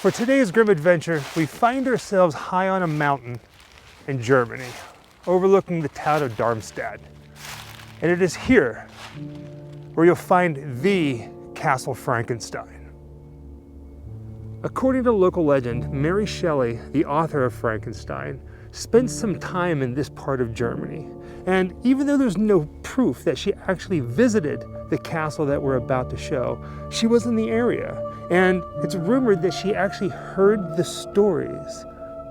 For today's grim adventure, we find ourselves high on a mountain in Germany, overlooking the town of Darmstadt. And it is here where you'll find the Castle Frankenstein. According to local legend, Mary Shelley, the author of Frankenstein, spent some time in this part of Germany. And even though there's no proof that she actually visited the castle that we're about to show, she was in the area. And it's rumored that she actually heard the stories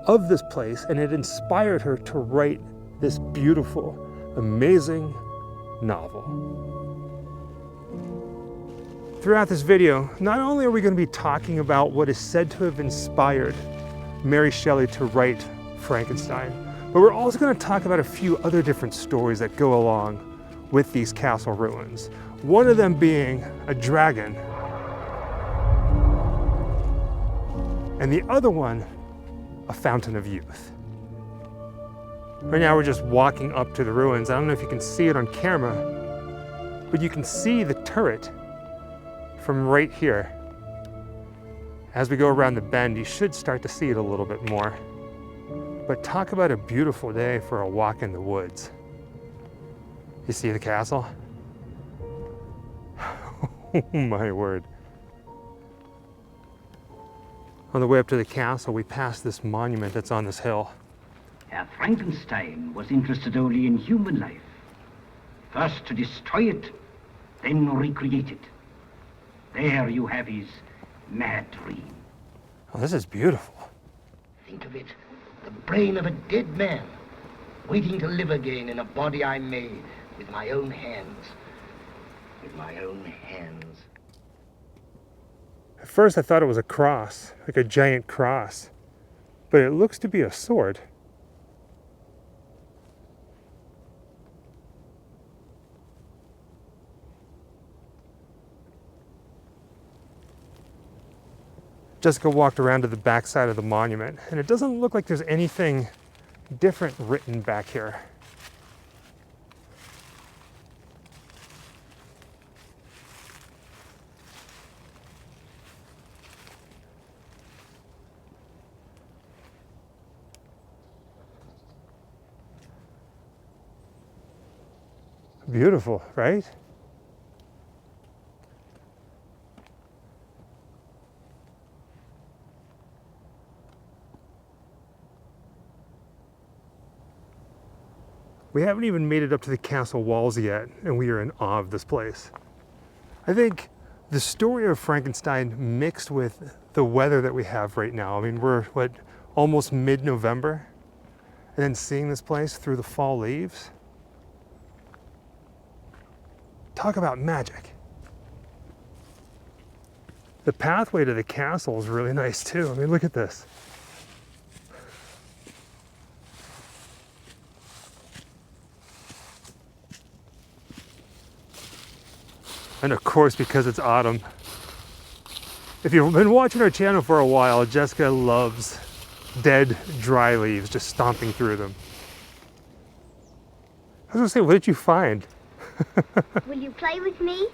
of this place and it inspired her to write this beautiful, amazing novel. Throughout this video, not only are we going to be talking about what is said to have inspired Mary Shelley to write Frankenstein, but we're also going to talk about a few other different stories that go along with these castle ruins. One of them being a dragon, and the other one, a fountain of youth. Right now we're just walking up to the ruins. I don't know if you can see it on camera, but you can see the turret from right here. As we go around the bend, you should start to see it a little bit more. But talk about a beautiful day for a walk in the woods. You see the castle? Oh my word. On the way up to the castle, we pass this monument that's on this hill. Herr Frankenstein was interested only in human life. First to destroy it, then recreate it. There you have his mad dream. Oh, this is beautiful. Think of it, the brain of a dead man, waiting to live again in a body I made with my own hands. With my own hands. At first I thought it was a cross, like a giant cross, but it looks to be a sword. Jessica walked around to the back side of the monument, and it doesn't look like there's anything different written back here. Beautiful, right? We haven't even made it up to the castle walls yet, and we are in awe of this place. I think the story of Frankenstein mixed with the weather that we have right now. I mean, we're, almost mid-November? And then seeing this place through the fall leaves. Talk about magic. The pathway to the castle is really nice too. I mean, look at this. And of course, because it's autumn. If you've been watching our channel for a while, Jessica loves dead, dry leaves, just stomping through them. I was gonna say, what did you find? Will you play with me?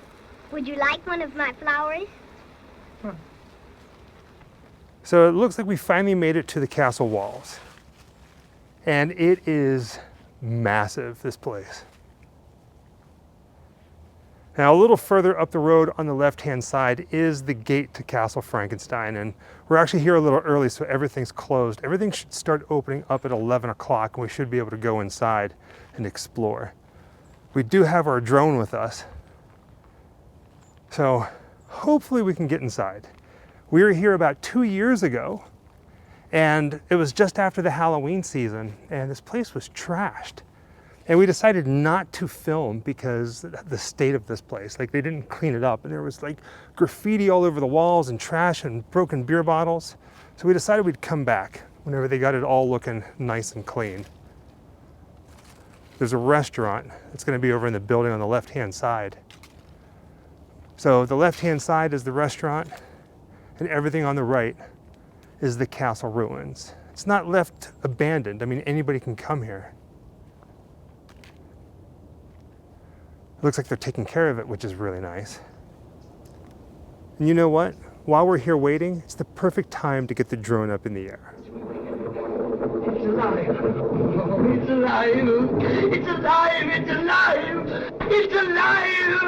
Would you like one of my flowers? So it looks like we finally made it to the castle walls. And it is massive, this place. Now, a little further up the road on the left-hand side is the gate to Castle Frankenstein, and we're actually here a little early, so everything's closed. Everything should start opening up at 11 o'clock, and we should be able to go inside and explore. We do have our drone with us, so hopefully we can get inside. We were here about 2 years ago, and it was just after the Halloween season, and this place was trashed. And we decided not to film because the state of this place, like they didn't clean it up, and there was like graffiti all over the walls and trash and broken beer bottles. So we decided we'd come back whenever they got it all looking nice and clean. There's a restaurant that's going to be over in the building on the left-hand side. So the left-hand side is the restaurant, and everything on the right is the castle ruins. It's not left abandoned. I mean, anybody can come here. It looks like they're taking care of it, which is really nice. And you know what? while we're here waiting, it's the perfect time to get the drone up in the air. It's alive. Oh, it's alive. It's alive. It's alive. It's alive.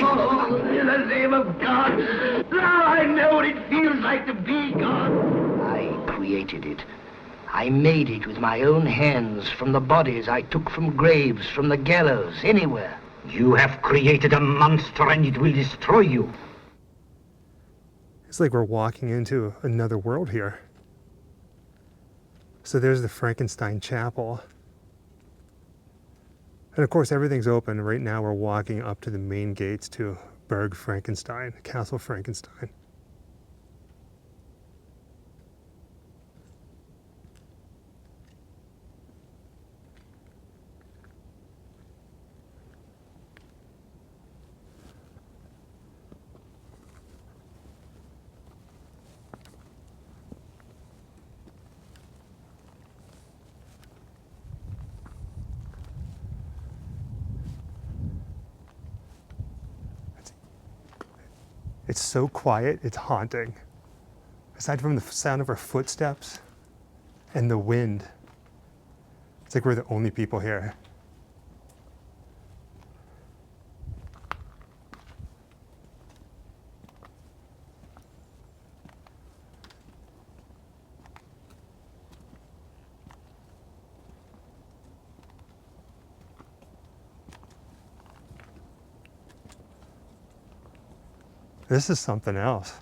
Oh, in the name of God. Now I know what it feels like to be God. I created it. I made it with my own hands from the bodies I took from graves, from the gallows, anywhere. You have created a monster and it will destroy you. It's like we're walking into another world here. So there's the Frankenstein chapel. And of course, everything's open. Right now, we're walking up to the main gates to Burg Frankenstein, Castle Frankenstein. It's so quiet, it's haunting. Aside from the sound of our footsteps and the wind, it's like we're the only people here. This is something else.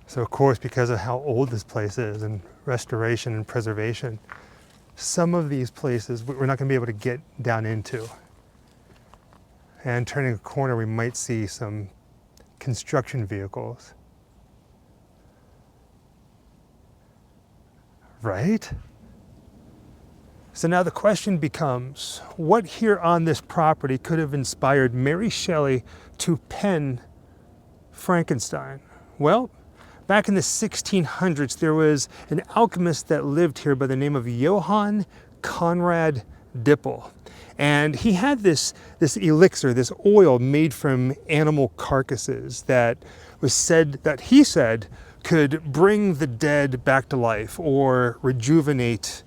So of course, because of how old this place is and restoration and preservation, some of these places we're not going to be able to get down into. And turning a corner, we might see some construction vehicles. Right? So now the question becomes, what here on this property could have inspired Mary Shelley to pen Frankenstein? Well, back in the 1600s, there was an alchemist that lived here by the name of Johann Conrad Dippel. And he had this elixir, this oil made from animal carcasses that he said could bring the dead back to life or rejuvenate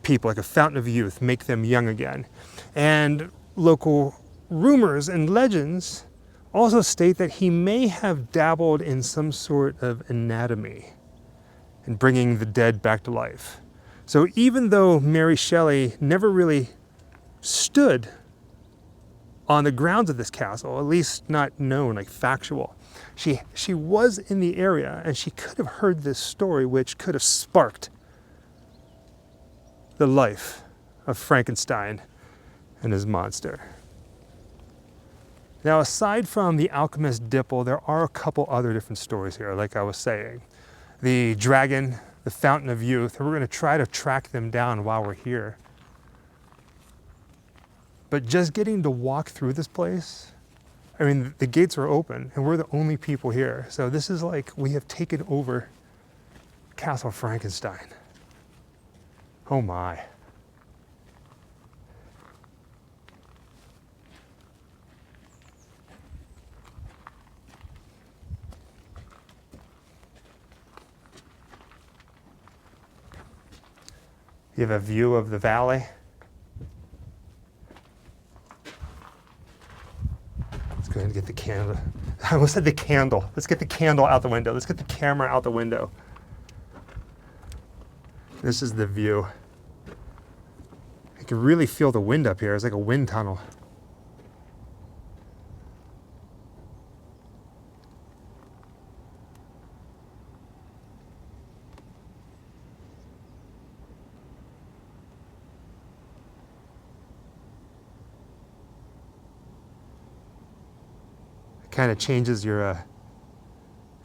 people, like a fountain of youth, make them young again. And local rumors and legends also state that he may have dabbled in some sort of anatomy in bringing the dead back to life. So even though Mary Shelley never really stood on the grounds of this castle, at least not known, like factual, she was in the area and she could have heard this story, which could have sparked the life of Frankenstein and his monster. Now, aside from the alchemist Dippel, there are a couple other different stories here, like I was saying. The dragon, the fountain of youth, and we're going to try to track them down while we're here. But just getting to walk through this place, I mean, the gates are open and we're the only people here. So this is like we have taken over Castle Frankenstein. Oh my. You have a view of the valley. Let's go ahead and get the candle. I almost said the candle. Let's get the candle out the window. Let's get the camera out the window. This is the view. You can really feel the wind up here. It's like a wind tunnel. Kind of changes your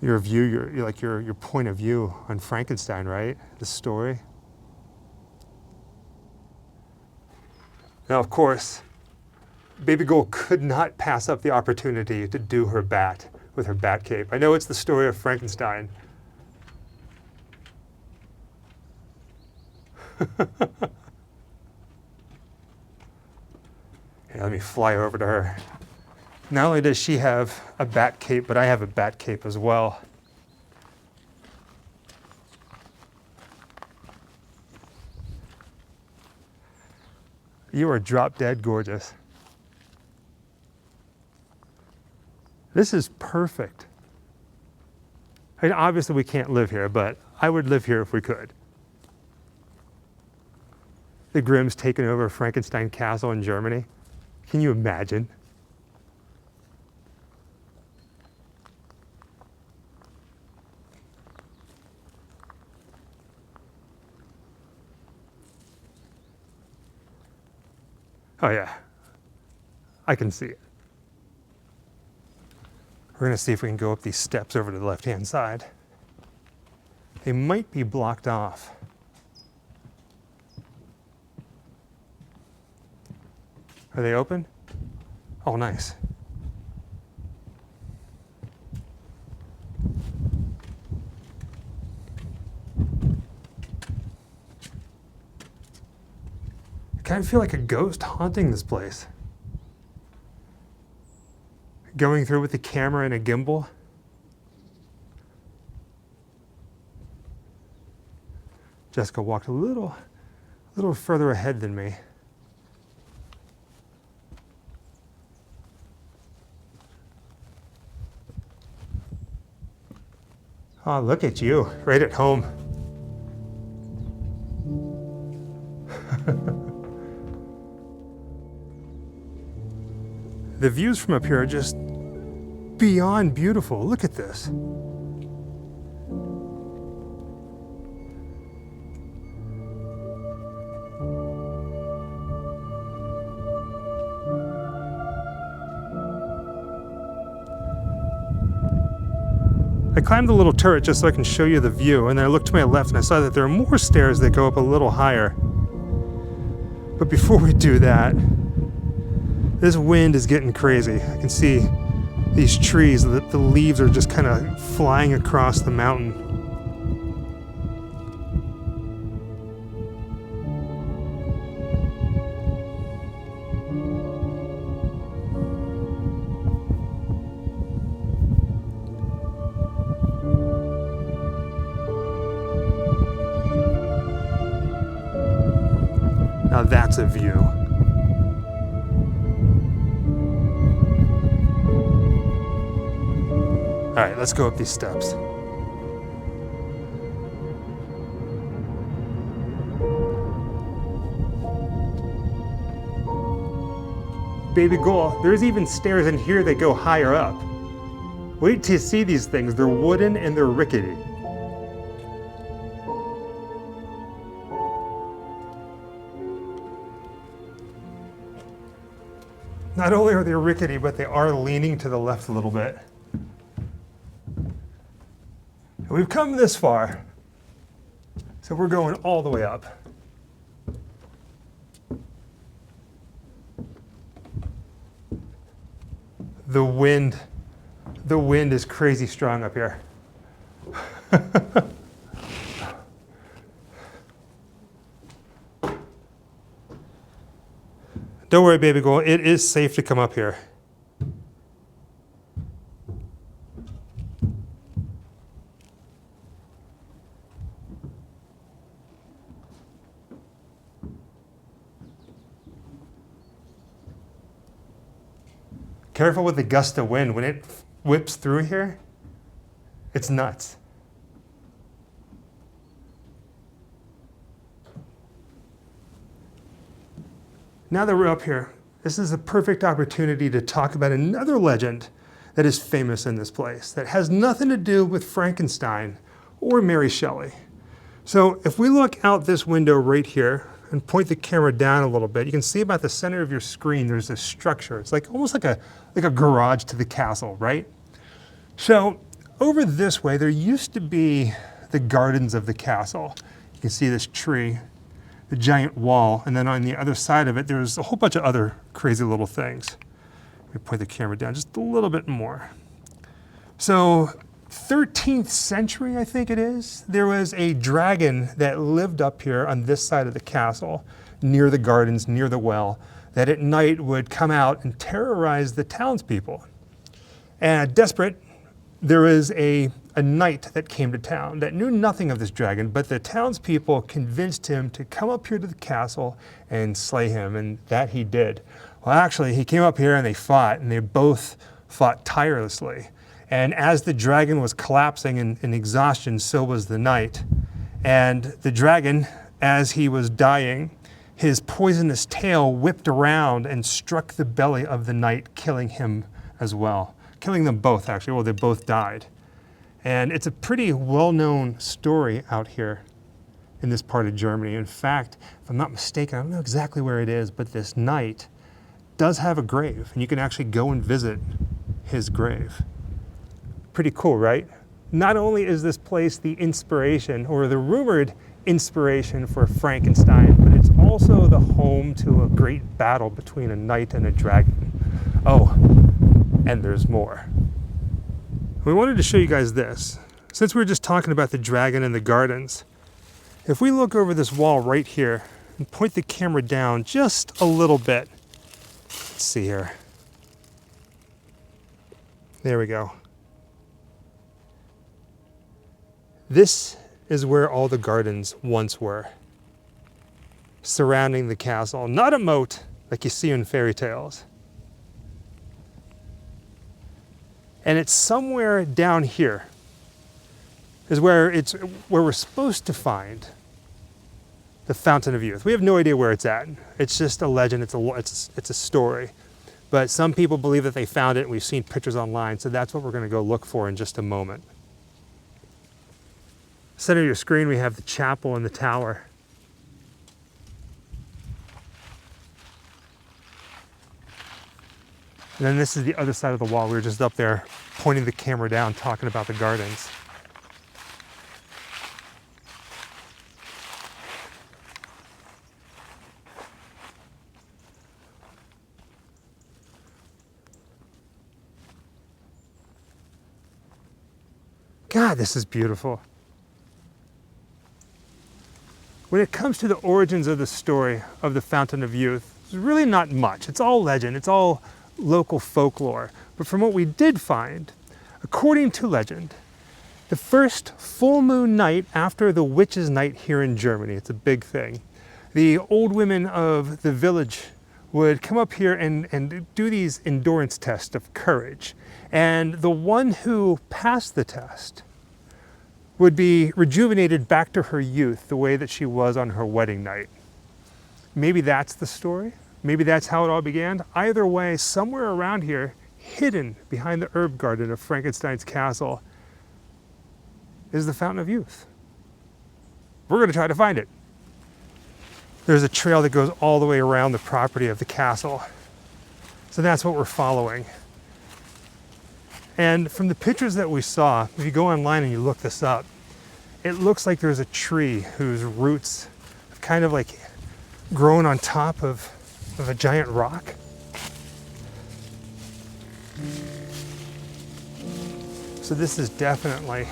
view, your point of view on Frankenstein, right? The story. Now, of course, Baby Girl could not pass up the opportunity to do her bat with her bat cape. I know it's the story of Frankenstein, Here, let me fly over to her. Not only does she have a bat cape, but I have a bat cape as well. You are drop dead gorgeous. This is perfect. I mean, obviously we can't live here, but I would live here if we could. The Grimms taking over Frankenstein Castle in Germany. Can you imagine? Oh yeah, I can see it. We're gonna see if we can go up these steps over to the left-hand side. They might be blocked off. Are they open? Oh, nice. I kind of feel like a ghost haunting this place. Going through with the camera and a gimbal. Jessica walked a little further ahead than me. Oh, look at you, right at home. The views from up here are just beyond beautiful. Look at this. I climbed the little turret just so I can show you the view, and then I looked to my left and I saw that there are more stairs that go up a little higher. But before we do that, this wind is getting crazy. I can see these trees, the leaves are just kind of flying across the mountain. Now that's a view. All right, let's go up these steps. Baby girl, there's even stairs in here that go higher up. Wait till you see these things. They're wooden and they're rickety. Not only are they rickety, but they are leaning to the left a little bit. We've come this far, so we're going all the way up. The wind is crazy strong up here. Don't worry, baby girl, it is safe to come up here. Careful with the gust of wind. When it whips through here, it's nuts. Now that we're up here, this is a perfect opportunity to talk about another legend that is famous in this place that has nothing to do with Frankenstein or Mary Shelley. So if we look out this window right here and point the camera down a little bit, you can see about the center of your screen, there's this structure. It's like almost like a garage to the castle, right? So over this way, there used to be the gardens of the castle. You can see this tree, the giant wall, and then on the other side of it, there's a whole bunch of other crazy little things. Let me point the camera down just a little bit more. So 13th century, I think it is, there was a dragon that lived up here on this side of the castle, near the gardens, near the well, that at night would come out and terrorize the townspeople. And desperate, there was a knight that came to town that knew nothing of this dragon, but the townspeople convinced him to come up here to the castle and slay him, and that he did. Well, actually, he came up here and they both fought tirelessly. And as the dragon was collapsing in exhaustion, so was the knight. And the dragon, as he was dying, his poisonous tail whipped around and struck the belly of the knight, killing him as well. Killing them both, actually. Well, they both died. And it's a pretty well-known story out here in this part of Germany. In fact, if I'm not mistaken, I don't know exactly where it is, but this knight does have a grave, and you can actually go and visit his grave. Pretty cool, right? Not only is this place the inspiration, or the rumored inspiration for Frankenstein, but it's also the home to a great battle between a knight and a dragon. Oh, and there's more. We wanted to show you guys this. Since we were just talking about the dragon and the gardens, if we look over this wall right here and point the camera down just a little bit, let's see here. There we go. This is where all the gardens once were, surrounding the castle. Not a moat like you see in fairy tales. And it's somewhere down here is where we're supposed to find the Fountain of Youth. We have no idea where it's at. It's just a legend. It's a story. But some people believe that they found it. We've seen pictures online, so that's what we're going to go look for in just a moment. Center of your screen, we have the chapel and the tower. And then this is the other side of the wall. We were just up there pointing the camera down, talking about the gardens. God, this is beautiful. When it comes to the origins of the story of the Fountain of Youth, there's really not much. It's all legend. It's all local folklore. But from what we did find, according to legend, the first full moon night after the witch's night here in Germany, it's a big thing, the old women of the village would come up here and do these endurance tests of courage. And the one who passed the test would be rejuvenated back to her youth the way that she was on her wedding night. Maybe that's the story. Maybe that's how it all began. Either way, somewhere around here, hidden behind the herb garden of Frankenstein's castle, is the Fountain of Youth. We're going to try to find it. There's a trail that goes all the way around the property of the castle. So that's what we're following. And from the pictures that we saw, if you go online and you look this up, it looks like there's a tree whose roots have kind of like grown on top of a giant rock. So this is definitely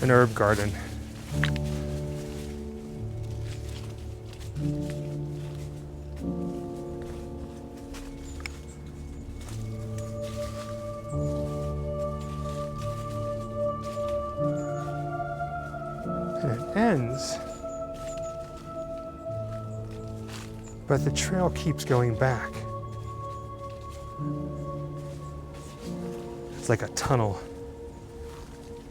an herb garden. And it ends, but the trail keeps going back. It's like a tunnel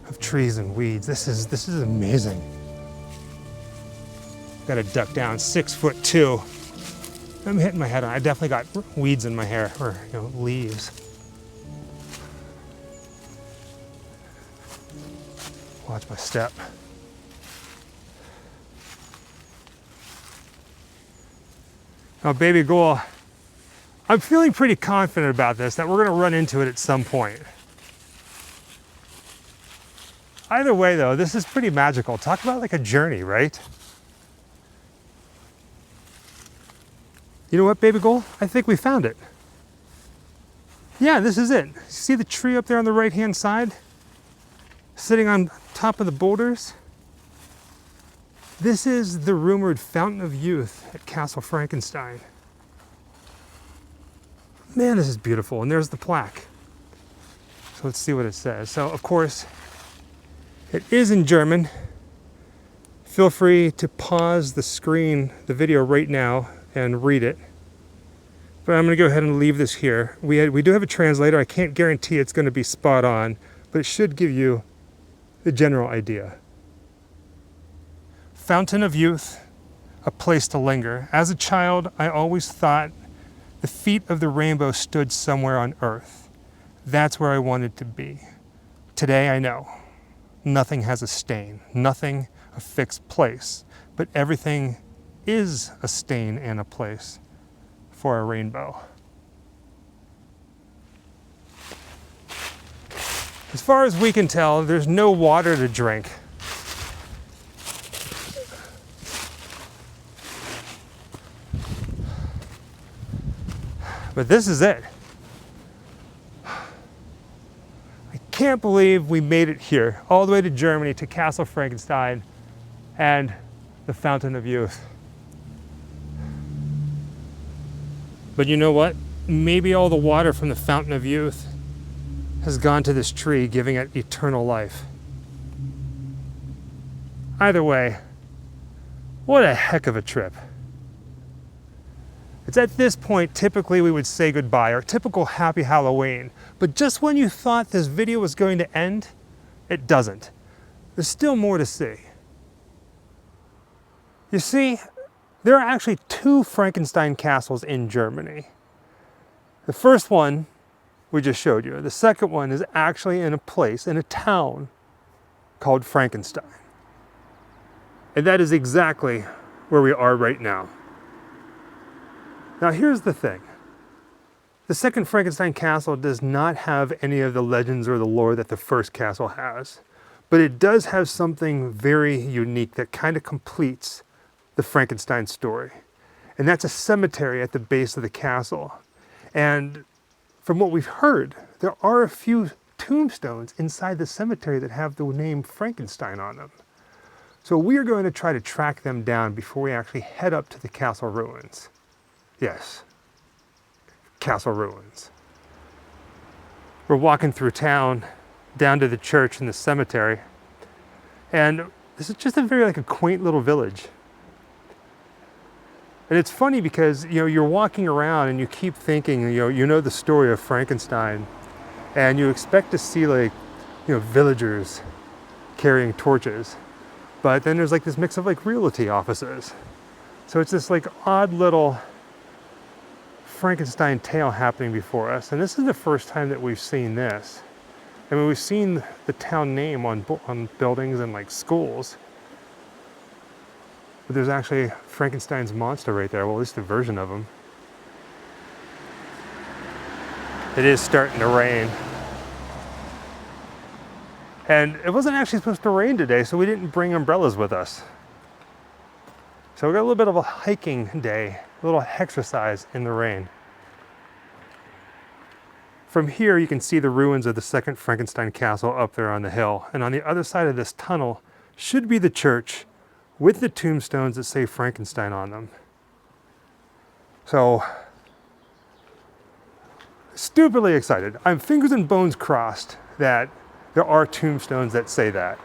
of trees and weeds. This is amazing. Got to duck down, 6'2". I'm hitting my head on. I definitely got weeds in my hair, or leaves. Watch my step. Now, baby goal, I'm feeling pretty confident about this, that we're going to run into it at some point. Either way, though, this is pretty magical. Talk about like a journey, right? You know what, baby goal? I think we found it. Yeah, this is it. See the tree up there on the right-hand side? sitting on top of the boulders. This is the rumored Fountain of Youth at Castle Frankenstein. Man, this is beautiful. And there's the plaque. So let's see what it says. So, of course, it is in German. Feel free to pause the screen, the video right now, and read it. But I'm going to go ahead and leave this here. We do have a translator. I can't guarantee it's going to be spot on, but it should give you the general idea. Fountain of Youth, a place to linger. As a child, I always thought the feet of the rainbow stood somewhere on earth. That's where I wanted to be. Today I know. Nothing has a stain, nothing a fixed place, but everything is a stain and a place for a rainbow. As far as we can tell, there's no water to drink. But this is it. I can't believe we made it here, all the way to Germany, to Castle Frankenstein and the Fountain of Youth. But you know what? Maybe all the water from the Fountain of Youth has gone to this tree, giving it eternal life. Either way, what a heck of a trip. It's at this point, typically we would say goodbye, our typical happy Halloween. But just when you thought this video was going to end, it doesn't. There's still more to see. You see, there are actually 2 Frankenstein castles in Germany. The first one we just showed you. The second one is actually in a place, in a town called Frankenstein. And that is exactly where we are right now. Now here's the thing. The second Frankenstein castle does not have any of the legends or the lore that the first castle has, but it does have something very unique that kind of completes the Frankenstein story. And that's a cemetery at the base of the castle. And from what we've heard, there are a few tombstones inside the cemetery that have the name Frankenstein on them. So we are going to try to track them down before we actually head up to the castle ruins. Yes, castle ruins. We're walking through town, down to the church and the cemetery. And this is just a very a quaint little village. And it's funny because, you're walking around and you keep thinking, you know the story of Frankenstein, and you expect to see villagers carrying torches. But then there's this mix of realty offices. So it's this odd little Frankenstein tale happening before us. And this is the first time that we've seen this. I mean, we've seen the town name on buildings and schools. But there's actually Frankenstein's monster right there. Well, at least a version of him. It is starting to rain. And it wasn't actually supposed to rain today, so we didn't bring umbrellas with us. So we got a little bit of a hiking day, a little exercise in the rain. From here, you can see the ruins of the second Frankenstein castle up there on the hill. And on the other side of this tunnel should be the church with the tombstones that say Frankenstein on them. So, stupidly excited. I'm fingers and bones crossed that there are tombstones that say that.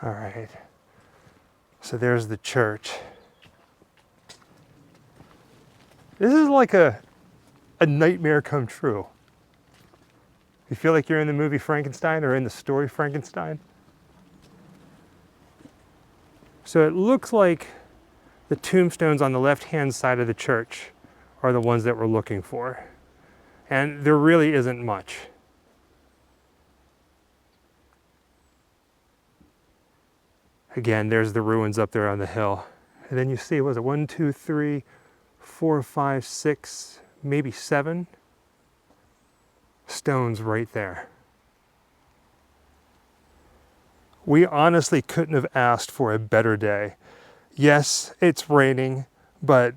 All right, so there's the church. This is like a nightmare come true. You feel like you're in the movie Frankenstein or in the story Frankenstein? So it looks like the tombstones on the left-hand side of the church are the ones that we're looking for. And there really isn't much. Again, there's the ruins up there on the hill. And then you see, was it 1, 2, 3, 4, 5, 6, maybe 7 stones right there. We honestly couldn't have asked for a better day. Yes, it's raining, but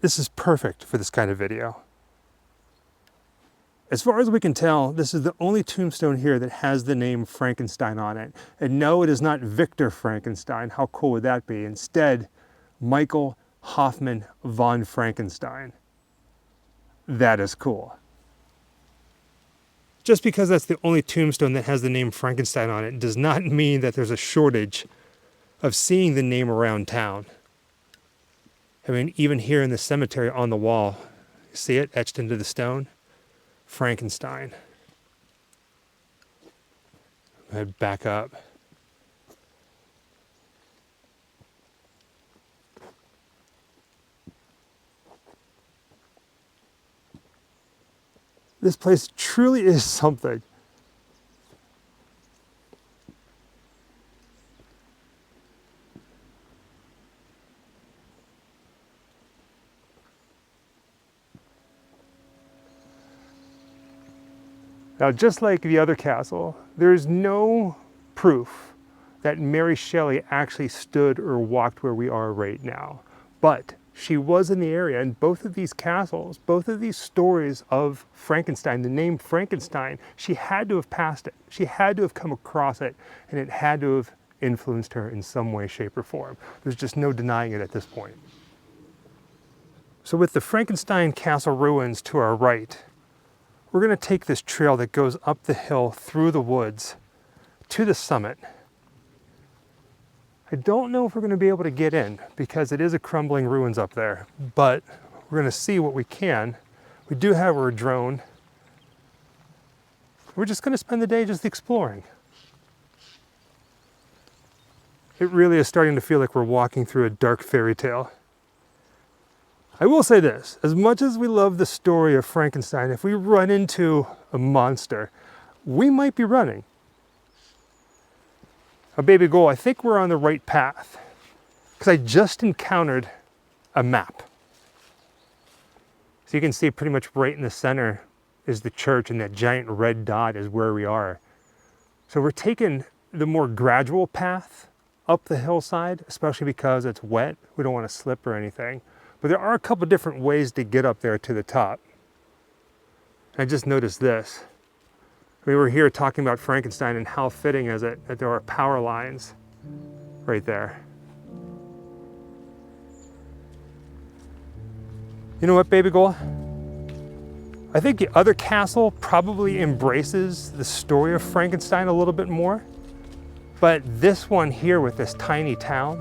this is perfect for this kind of video. As far as we can tell, this is the only tombstone here that has the name Frankenstein on it. And no, it is not Victor Frankenstein. How cool would that be? Instead, Michael Hoffman von Frankenstein. That is cool. Just because that's the only tombstone that has the name Frankenstein on it does not mean that there's a shortage of seeing the name around town. I mean, even here in the cemetery on the wall, you see it etched into the stone? Frankenstein. I'd back up. This place truly is something. Now, just like the other castle, there is no proof that Mary Shelley actually stood or walked where we are right now. But she was in the area, and both of these castles, both of these stories of Frankenstein, the name Frankenstein, she had to have passed it. She had to have come across it, and it had to have influenced her in some way, shape, or form. There's just no denying it at this point. So with the Frankenstein castle ruins to our right, we're going to take this trail that goes up the hill through the woods to the summit. I don't know if we're going to be able to get in because it is a crumbling ruins up there, but we're going to see what we can. We do have our drone. We're just going to spend the day just exploring. It really is starting to feel like we're walking through a dark fairy tale. I will say this, as much as we love the story of Frankenstein, if we run into a monster, we might be running. Now, baby goal, I think we're on the right path because I just encountered a map. So you can see pretty much right in the center is the church, and that giant red dot is where we are. So we're taking the more gradual path up the hillside, especially because it's wet. We don't want to slip or anything. But there are a couple different ways to get up there to the top. I just noticed this. We were here talking about Frankenstein, and how fitting is it that there are power lines right there. You know what, baby goal? I think the other castle probably embraces the story of Frankenstein a little bit more. But this one here with this tiny town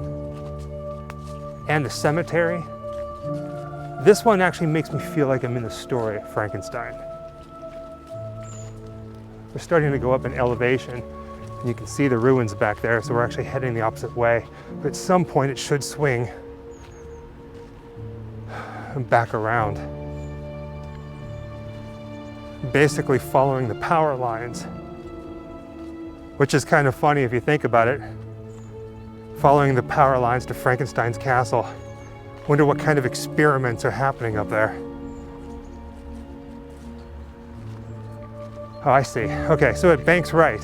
and the cemetery, this one actually makes me feel like I'm in the story of Frankenstein. We're starting to go up in elevation, and you can see the ruins back there, so we're actually heading the opposite way. But at some point it should swing back around. Basically following the power lines, which is kind of funny if you think about it. Following the power lines to Frankenstein's castle. Wonder what kind of experiments are happening up there. Oh, I see. Okay, so it banks right.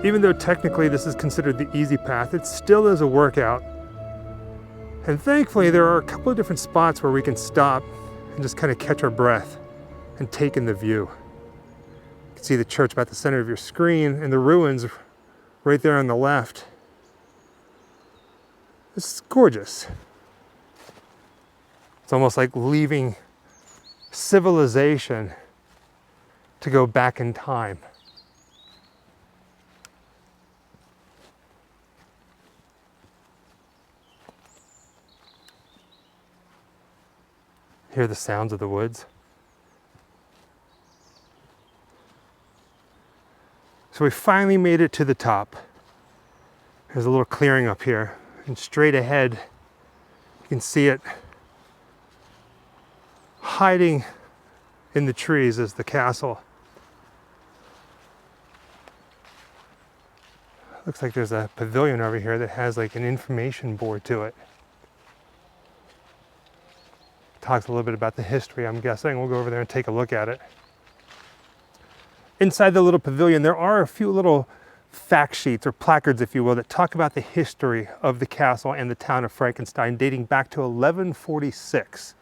Even though technically this is considered the easy path, it still is a workout. And thankfully there are a couple of different spots where we can stop and just kind of catch our breath and take in the view. You can see the church about the center of your screen and the ruins right there on the left. This is gorgeous. It's almost like leaving civilization to go back in time. Hear the sounds of the woods. So we finally made it to the top. There's a little clearing up here, and straight ahead you can see it hiding in the trees is the castle. Looks like there's a pavilion over here that has like an information board to it. talks a little bit about the history, I'm guessing. We'll go over there and take a look at it. Inside the little pavilion, there are a few little fact sheets or placards, if you will, that talk about the history of the castle and the town of Frankenstein dating back to 1146.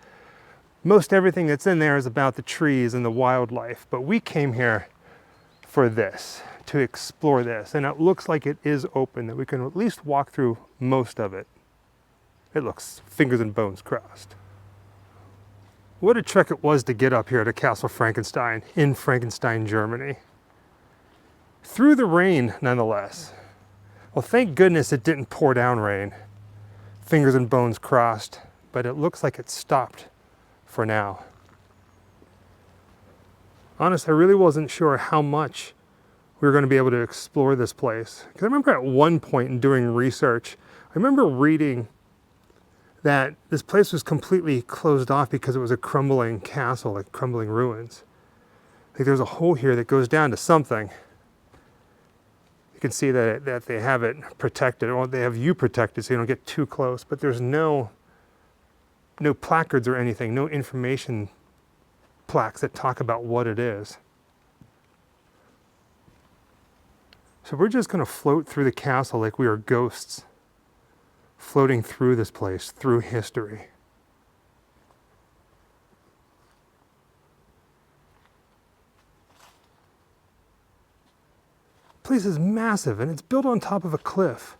Most everything that's in there is about the trees and the wildlife, but we came here for this, to explore this, and it looks like it is open, that we can at least walk through most of it. It looks fingers and bones crossed. What a trek it was to get up here to Castle Frankenstein in Frankenstein, Germany. Through the rain, nonetheless. Well, thank goodness it didn't pour down rain. Fingers and bones crossed, but it looks like it stopped for now. Honestly, I really wasn't sure how much we were going to be able to explore this place. Because I remember at one point in doing research, I remember reading that this place was completely closed off because it was a crumbling castle, like crumbling ruins. Like there's a hole here that goes down to something. You can see that they have it protected, or they have you protected so you don't get too close, but there's no placards or anything, no information plaques that talk about what it is. So we're just gonna float through the castle like we are ghosts, floating through this place, through history. The place is massive and it's built on top of a cliff,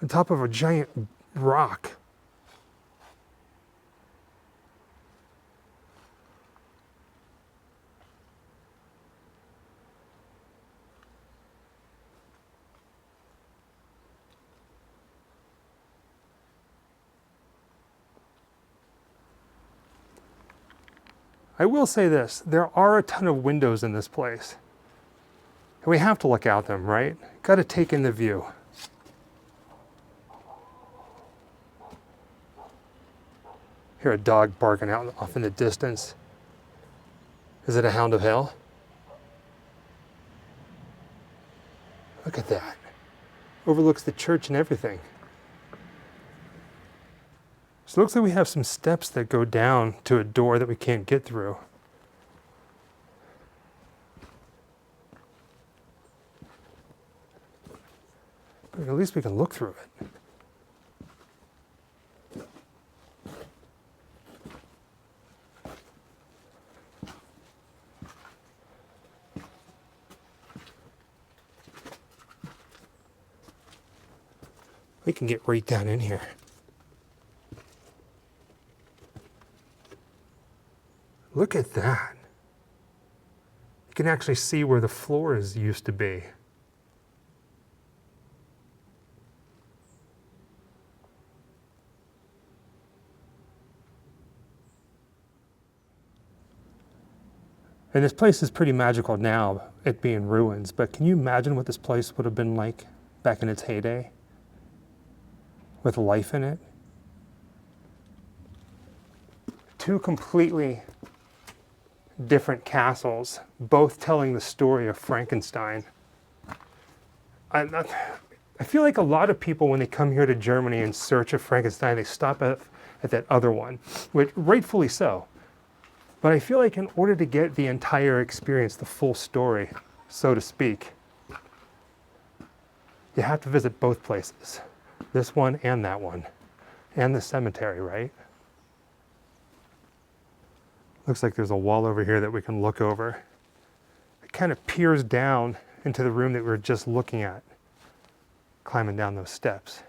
on top of a giant rock. I will say this, there are a ton of windows in this place. And we have to look out them, right? Got to take in the view. Hear a dog barking out off in the distance. Is it a hound of hell? Look at that. Overlooks the church and everything. So it looks like we have some steps that go down to a door that we can't get through. But at least we can look through it. We can get right down in here. Look at that. You can actually see where the floors used to be. And this place is pretty magical now, it being ruins, but can you imagine what this place would have been like back in its heyday? With life in it? Two completely different castles, both telling the story of Frankenstein. I feel like a lot of people, when they come here to Germany in search of Frankenstein, they stop at that other one, which rightfully so. But I feel like in order to get the entire experience, the full story, so to speak, you have to visit both places. This one and that one. And the cemetery, right? Looks like there's a wall over here that we can look over. It kind of peers down into the room that we were just looking at, climbing down those steps.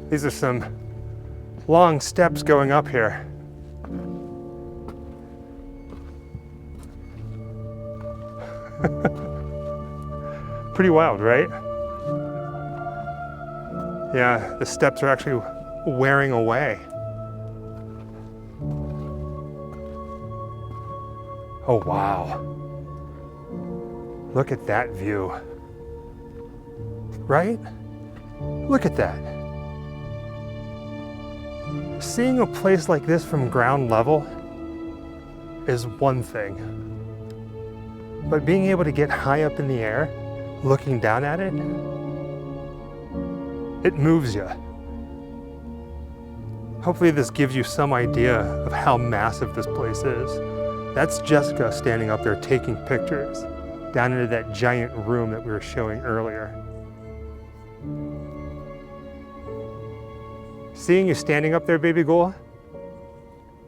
These are some long steps going up here. Pretty wild, right? Yeah, the steps are actually wearing away. Oh, wow. Look at that view. Right? Look at that. Seeing a place like this from ground level is one thing, but being able to get high up in the air, looking down at it, it moves you. Hopefully this gives you some idea of how massive this place is. That's Jessica standing up there taking pictures down into that giant room that we were showing earlier. Seeing you standing up there, baby girl,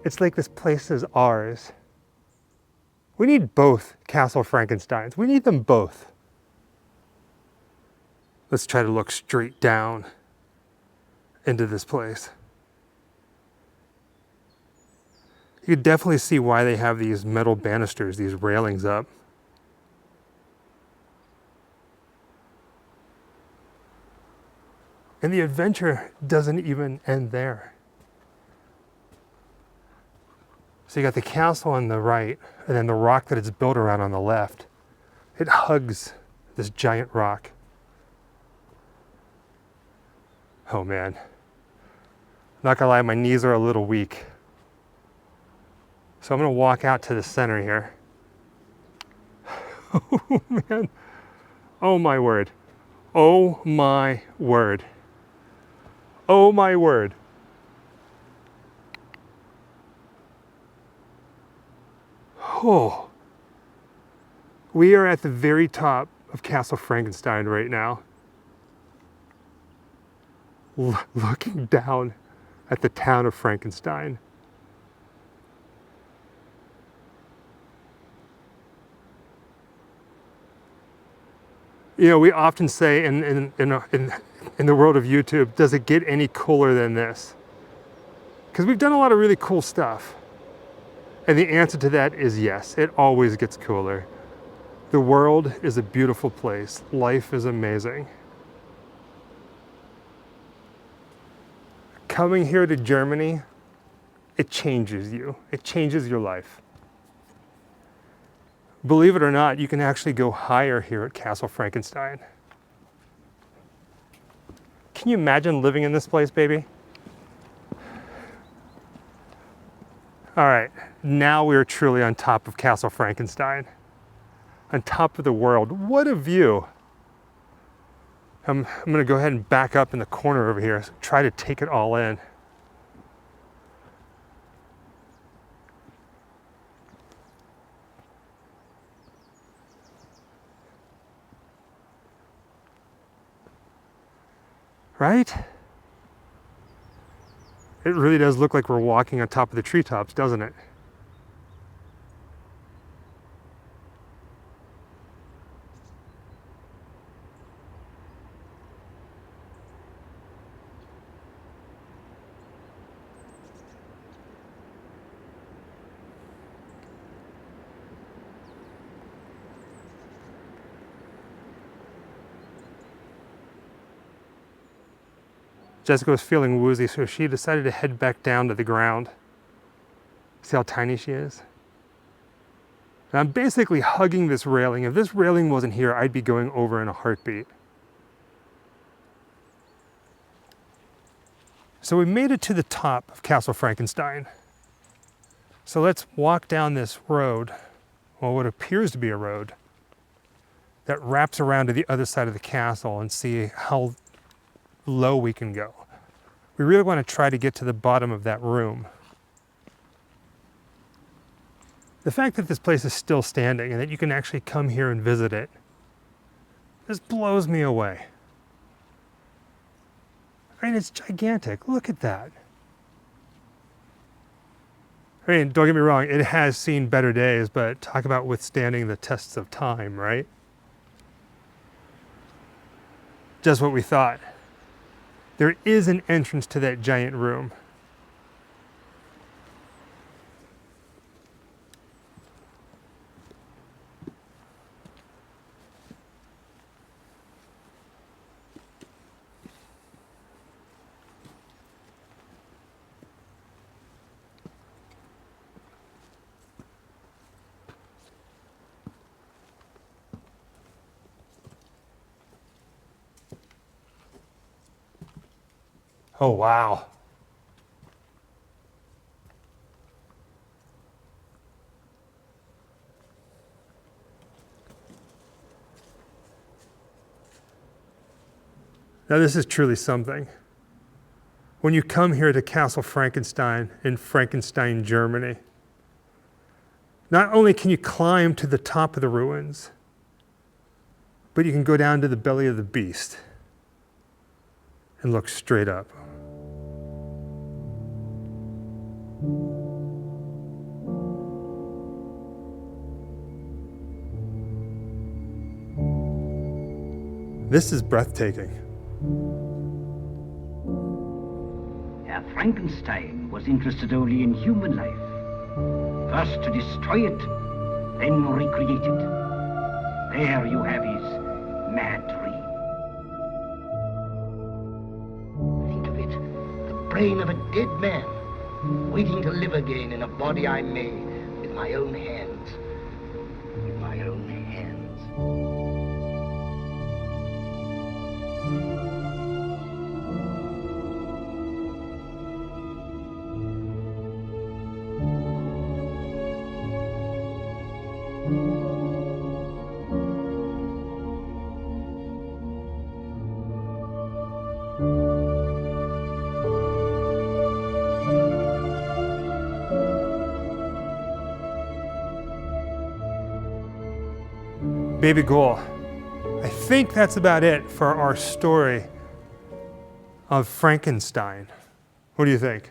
it's like this place is ours. We need both Castle Frankensteins. We need them both. Let's try to look straight down into this place. You can definitely see why they have these metal banisters, these railings up. And the adventure doesn't even end there. So you got the castle on the right, and then the rock that it's built around on the left. It hugs this giant rock. Oh man. Not gonna lie, my knees are a little weak. So I'm gonna walk out to the center here. Oh man. Oh my word. Oh my word. Oh my word. Oh. We are at the very top of Castle Frankenstein right now. Looking down at the town of Frankenstein. You know, we often say in the world of YouTube, does it get any cooler than this? Because we've done a lot of really cool stuff. And the answer to that is yes, it always gets cooler. The world is a beautiful place. Life is amazing. Coming here to Germany, it changes you. It changes your life. Believe it or not, you can actually go higher here at Castle Frankenstein. Can you imagine living in this place, baby? All right, now we are truly on top of Castle Frankenstein. On top of the world. What a view. I'm gonna go ahead and back up in the corner over here, try to take it all in. Right? It really does look like we're walking on top of the treetops, doesn't it? Jessica was feeling woozy, so she decided to head back down to the ground. See how tiny she is? And I'm basically hugging this railing. If this railing wasn't here, I'd be going over in a heartbeat. So we made it to the top of Castle Frankenstein. So let's walk down this road, well, what appears to be a road, that wraps around to the other side of the castle and see how low we can go. We really want to try to get to the bottom of that room. The fact that this place is still standing and that you can actually come here and visit it, this blows me away. I mean, it's gigantic. Look at that. I mean, don't get me wrong, it has seen better days, but talk about withstanding the tests of time, right? Just what we thought. There is an entrance to that giant room. Oh, wow. Now this is truly something. When you come here to Castle Frankenstein in Frankenstein, Germany, not only can you climb to the top of the ruins, but you can go down to the belly of the beast and look straight up. This is breathtaking. Herr Frankenstein was interested only in human life. First to destroy it, then recreate it. There you have his mad dream. Think of it, the brain of a dead man, waiting to live again in a body I made with my own hands. With my own hands. Baby Ghoul, I think that's about it for our story of Frankenstein. What do you think?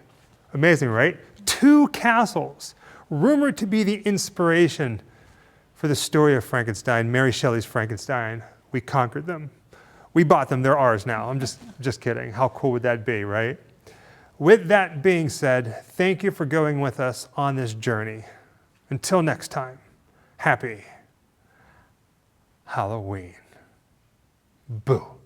Amazing, right? 2 castles, rumored to be the inspiration for the story of Frankenstein, Mary Shelley's Frankenstein. We conquered them. We bought them, they're ours now. I'm just kidding. How cool would that be, right? With that being said, thank you for going with us on this journey. Until next time, happy Halloween. Boo.